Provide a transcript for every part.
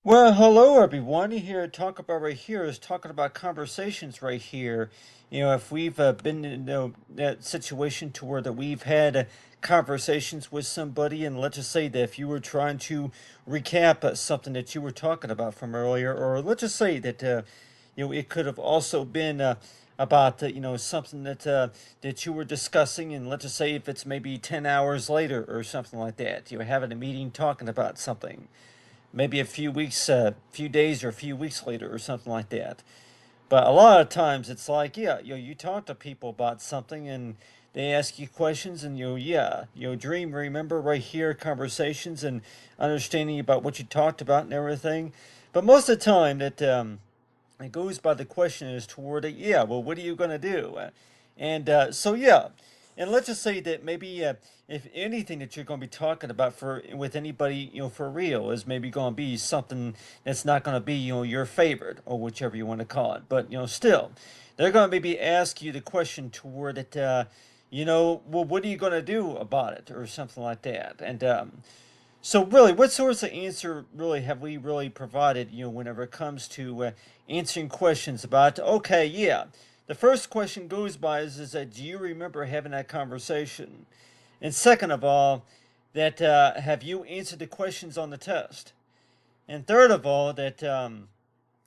Well, hello everyone. Here, talk about right here is talking about conversations right here. If we've been in that situation to where that we've had conversations with somebody, and let's just say that if you were trying to recap something that you were talking about from earlier, or let's just say that it could have also been about something that you were discussing, and let's just say if it's maybe 10 hours later or something like that, you're having a meeting talking about something maybe a few weeks, few days or a few weeks later or something like that. But a lot of times it's like, yeah, you talk to people about something and they ask you questions and dream, remember right here conversations and understanding about what you talked about and everything. But most of the time that it goes by the question is toward it, yeah, well, what are you going to do? Yeah, and let's just say that maybe if anything that you're going to be talking about for with anybody, for real, is maybe going to be something that's not going to be, your favorite or whichever you want to call it. But still, they're going to maybe ask you the question toward it. Well, what are you going to do about it or something like that? So really, what sorts of answer really have we really provided, whenever it comes to answering questions about, okay, yeah, the first question goes by is that do you remember having that conversation? And second of all, that have you answered the questions on the test? And third of all, that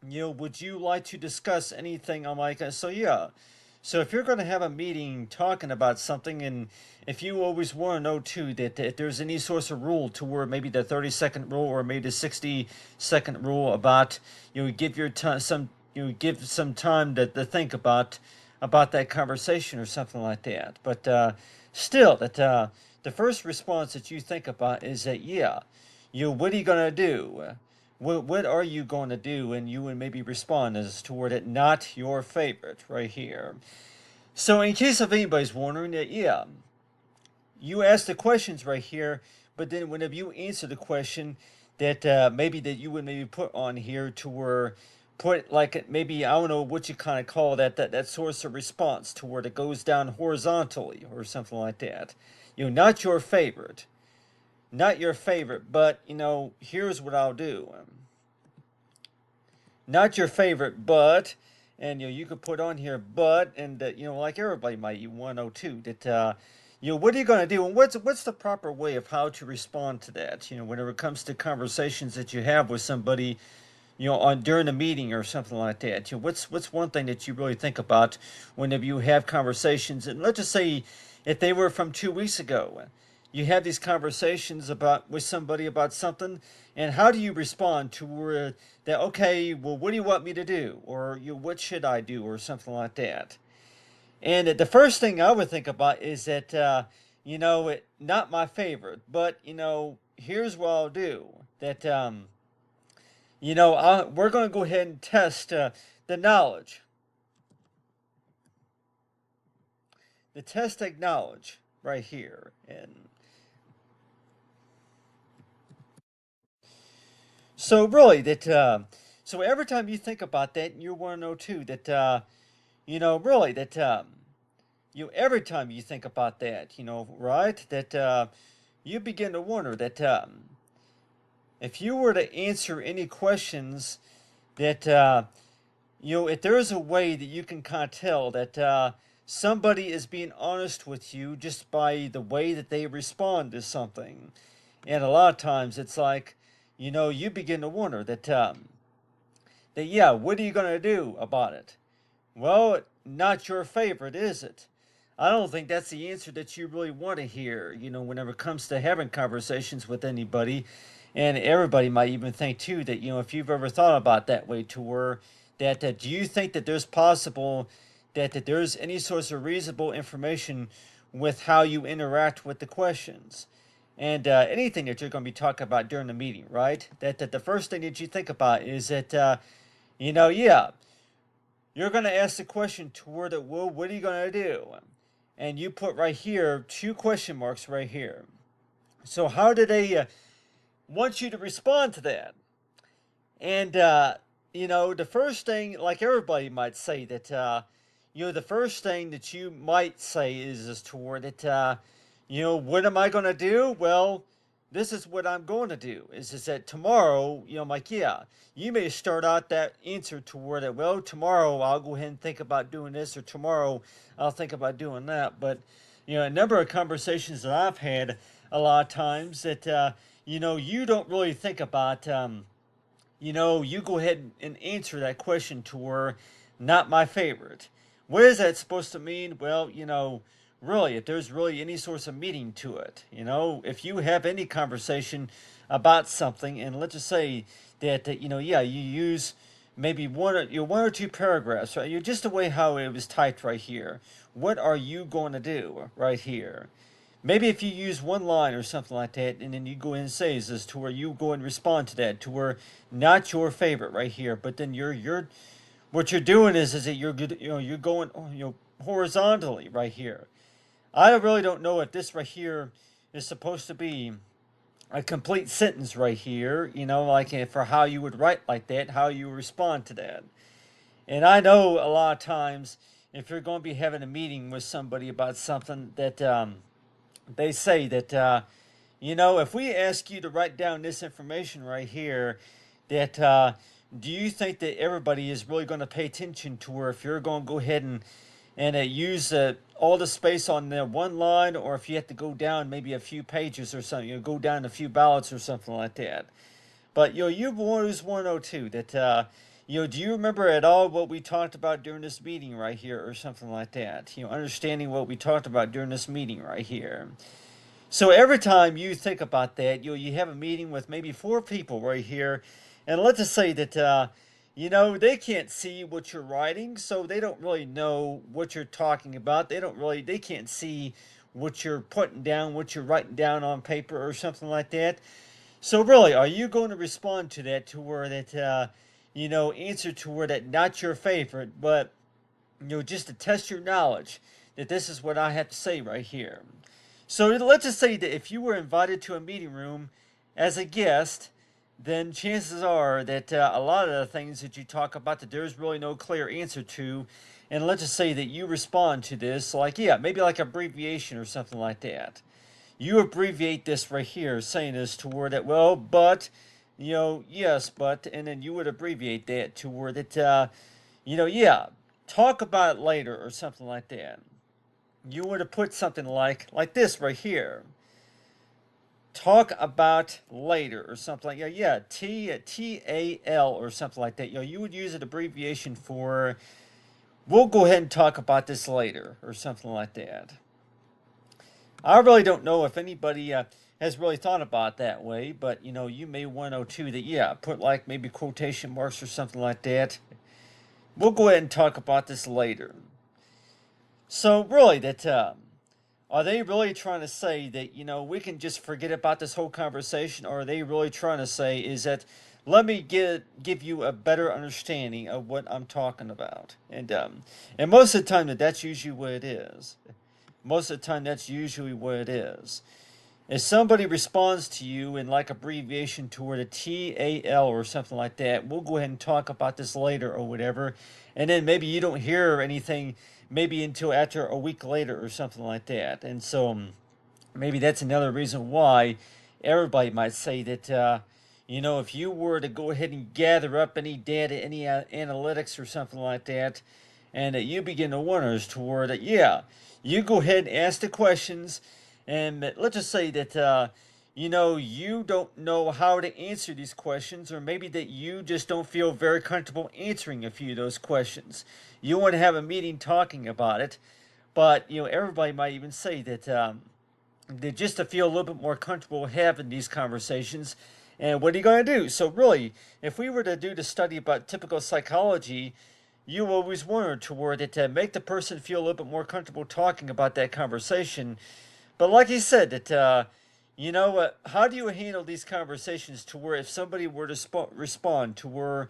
would you like to discuss anything on like so yeah. So if you're going to have a meeting talking about something, and if you always want to know too that if there's any sort of rule to where maybe the 30-second rule or maybe the 60-second rule about give your time some give some time to think about that conversation or something like that. But still, that the first response that you think about is that yeah, what are you gonna do? What are you going to do? And you would maybe respond as toward it, not your favorite, right here. So, in case of anybody's wondering, that yeah, you ask the questions right here, but then whenever you answer the question, that maybe that you would maybe put on here to where put like maybe I don't know what you kind of call that source of response to where it goes down horizontally or something like that. Not your favorite, not your favorite, but here's what I'll do. Not your favorite, but, and you could put on here, but, and like everybody might you want to know too that what are you going to do, and what's the proper way of how to respond to that? Whenever it comes to conversations that you have with somebody, on during a meeting or something like that. What's one thing that you really think about whenever you have conversations, and let's just say if they were from 2 weeks ago, you have these conversations about with somebody about something, and how do you respond to that? Okay, well, what do you want me to do, or what should I do, or something like that. And the first thing I would think about is that not my favorite, but here's what I'll do. That we're going to go ahead and test the knowledge, the test knowledge right here. And so, really, so every time you think about that, you want to know too that, really, that, every time you think about that, right, that you begin to wonder that if you were to answer any questions that, if there is a way that you can kind of tell that somebody is being honest with you just by the way that they respond to something, and a lot of times it's like, you begin to wonder that yeah, what are you gonna do about it? Well, not your favorite, is it? I don't think that's the answer that you really want to hear, whenever it comes to having conversations with anybody. And everybody might even think, too, that, if you've ever thought about that way to where that do you think that there's possible that there's any source of reasonable information with how you interact with the questions? And anything that you're going to be talking about during the meeting, right? That the first thing that you think about is that, yeah, you're going to ask the question toward it, well, what are you going to do? And you put right here two question marks right here. So how do they want you to respond to that? And the first thing, like everybody might say, that the first thing that you might say is toward it. What am I going to do? Well, this is what I'm going to do. Is that tomorrow, I'm like, yeah, you may start out that answer toward it. Well, tomorrow I'll go ahead and think about doing this, or tomorrow I'll think about doing that. But, a number of conversations that I've had a lot of times that, you don't really think about, you go ahead and answer that question to her, not my favorite. What is that supposed to mean? Well, really, if there's really any sort of meaning to it, if you have any conversation about something, and let's just say that, yeah, you use maybe one or two paragraphs, right? You're just the way how it was typed right here. What are you going to do right here? Maybe if you use one line or something like that, and then you go in and say this to where you go and respond to that, to where not your favorite right here, but then you're what you're doing is that you're good, you're going horizontally right here. I really don't know if this right here is supposed to be a complete sentence right here, like for how you would write like that, how you respond to that. And I know a lot of times if you're going to be having a meeting with somebody about something that they say that, if we ask you to write down this information right here, that do you think that everybody is really going to pay attention to, or if you're going to go ahead and use all the space on the one line, or if you have to go down maybe a few pages or something, go down a few ballots or something like that. But you always want to know too that do you remember at all what we talked about during this meeting right here, or something like that? Understanding what we talked about during this meeting right here. So every time you think about that, you have a meeting with maybe four people right here, and let's just say that they can't see what you're writing, so they don't really know what you're talking about. They can't see what you're putting down, what you're writing down on paper or something like that. So really, are you going to respond to that, to where that answer to where that not your favorite, but just to test your knowledge that this is what I have to say right here. So let's just say that if you were invited to a meeting room as a guest, then chances are that a lot of the things that you talk about that there's really no clear answer to, and let's just say that you respond to this like, yeah, maybe like abbreviation or something like that. You abbreviate this right here, saying this to where that, well, but, yes, but, and then you would abbreviate that to where that, yeah, talk about it later or something like that. You would have put something like this right here. Talk about later or something like, yeah, TAL or something like that. You would use an abbreviation for, we'll go ahead and talk about this later or something like that. I really don't know if anybody has really thought about it that way, but you may want to know too that, yeah, put like maybe quotation marks or something like that. We'll go ahead and talk about this later. So really, that are they really trying to say that we can just forget about this whole conversation, or are they really trying to say is that let me give you a better understanding of what I'm talking about, and most of the time that's usually what it is. Most of the time that's usually what it is. If somebody responds to you in like abbreviation toward a TAL or something like that, we'll go ahead and talk about this later or whatever. And then maybe you don't hear anything maybe until after a week later or something like that. And so maybe that's another reason why everybody might say that, if you were to go ahead and gather up any data, any analytics or something like that, and you begin to wonder as to where that, yeah, you go ahead and ask the questions, and let's just say that, you don't know how to answer these questions, or maybe that you just don't feel very comfortable answering a few of those questions. You want to have a meeting talking about it, but, everybody might even say that, that just to feel a little bit more comfortable having these conversations. And what are you going to do? So really, if we were to do the study about typical psychology, you always wonder toward it to make the person feel a little bit more comfortable talking about that conversation. But like you said, that how do you handle these conversations to where if somebody were to respond to where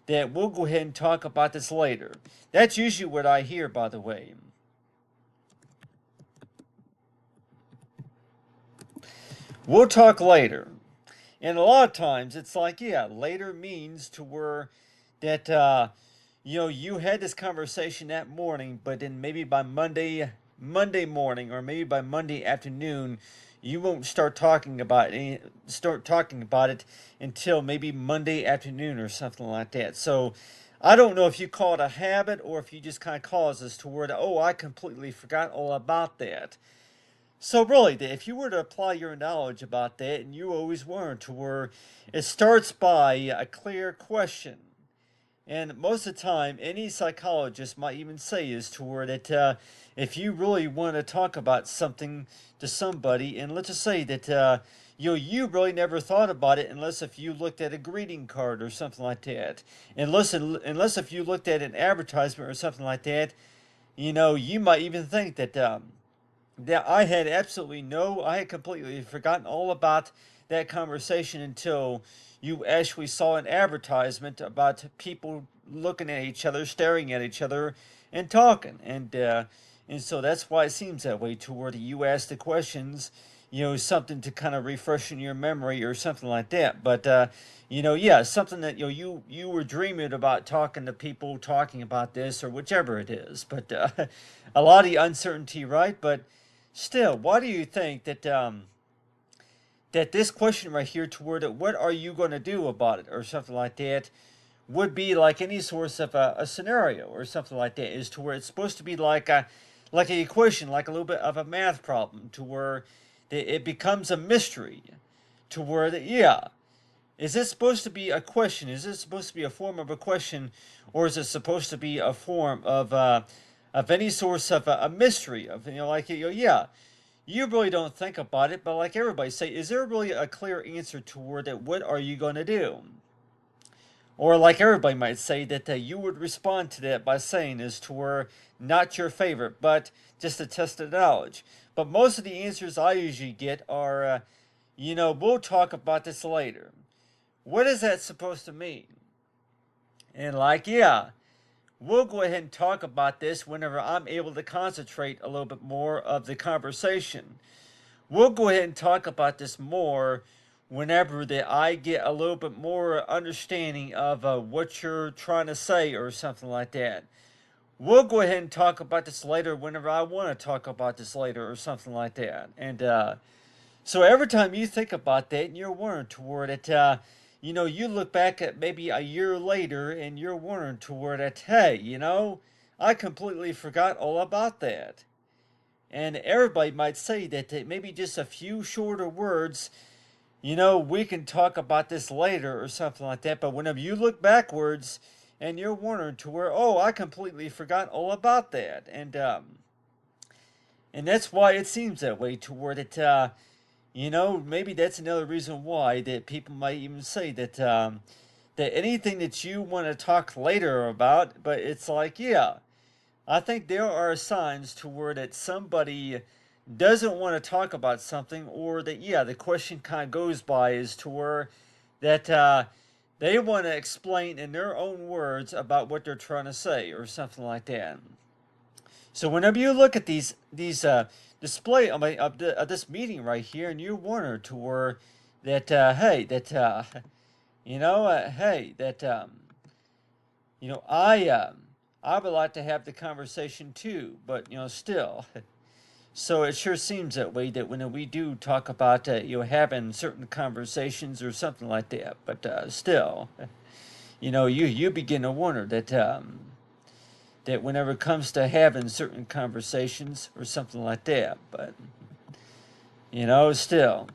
that we'll go ahead and talk about this later? That's usually what I hear, by the way. We'll talk later. And a lot of times it's like, yeah, later means to where that, you had this conversation that morning, but then maybe by Monday morning, or maybe by Monday afternoon, you won't start talking about it until maybe Monday afternoon or something like that. So I don't know if you call it a habit or if you just kind of cause this to where, oh, I completely forgot all about that. So really, if you were to apply your knowledge about that, and you always learn to where it starts by a clear question. And most of the time, any psychologist might even say is to where that if you really want to talk about something to somebody, and let's just say that you really never thought about it unless if you looked at a greeting card or something like that, unless if you looked at an advertisement or something like that, you might even think that I had completely forgotten all about that conversation until you actually saw an advertisement about people looking at each other, staring at each other, and talking. And so that's why it seems that way toward you ask the questions, something to kind of refresh in your memory or something like that. But yeah, something that you were dreaming about talking to people, talking about this or whichever it is. But a lot of the uncertainty, right? But still, why do you think that this question right here toward it, what are you going to do about it or something like that, would be like any source of a scenario or something like that, is to where it's supposed to be like a equation, like a little bit of a math problem, to where it becomes a mystery, to where yeah, is this supposed to be a question? Is this supposed to be a form of a question, or is it supposed to be a form of any source of a mystery of yeah, you really don't think about it, but like everybody say, is there really a clear answer toward it? What are you going to do? Or like everybody might say that you would respond to that by saying is to where not your favorite, but just to test the knowledge. But most of the answers I usually get are, we'll talk about this later. What is that supposed to mean? And like, yeah, we'll go ahead and talk about this whenever I'm able to concentrate a little bit more of the conversation. We'll go ahead and talk about this more whenever that I get a little bit more understanding of what you're trying to say or something like that. We'll go ahead and talk about this later whenever I want to talk about this later or something like that. And so every time you think about that and you're wondering toward it, you look back at maybe a year later and you're wondering toward it, hey, I completely forgot all about that. And everybody might say that maybe just a few shorter words, we can talk about this later or something like that. But whenever you look backwards and you're wondering to where, oh, I completely forgot all about that. And that's why it seems that way toward it. Maybe that's another reason why that people might even say that anything that you want to talk later about, but it's like, yeah, I think there are signs to where that somebody doesn't want to talk about something, or that yeah, the question kind of goes by is to where that they want to explain in their own words about what they're trying to say or something like that. So whenever you look at these display of this meeting right here, and you wonder to where that hey that hey that I would like to have the conversation too, but still. So it sure seems that way that when we do talk about having certain conversations or something like that, but still, you begin to wonder that whenever it comes to having certain conversations or something like that, but still,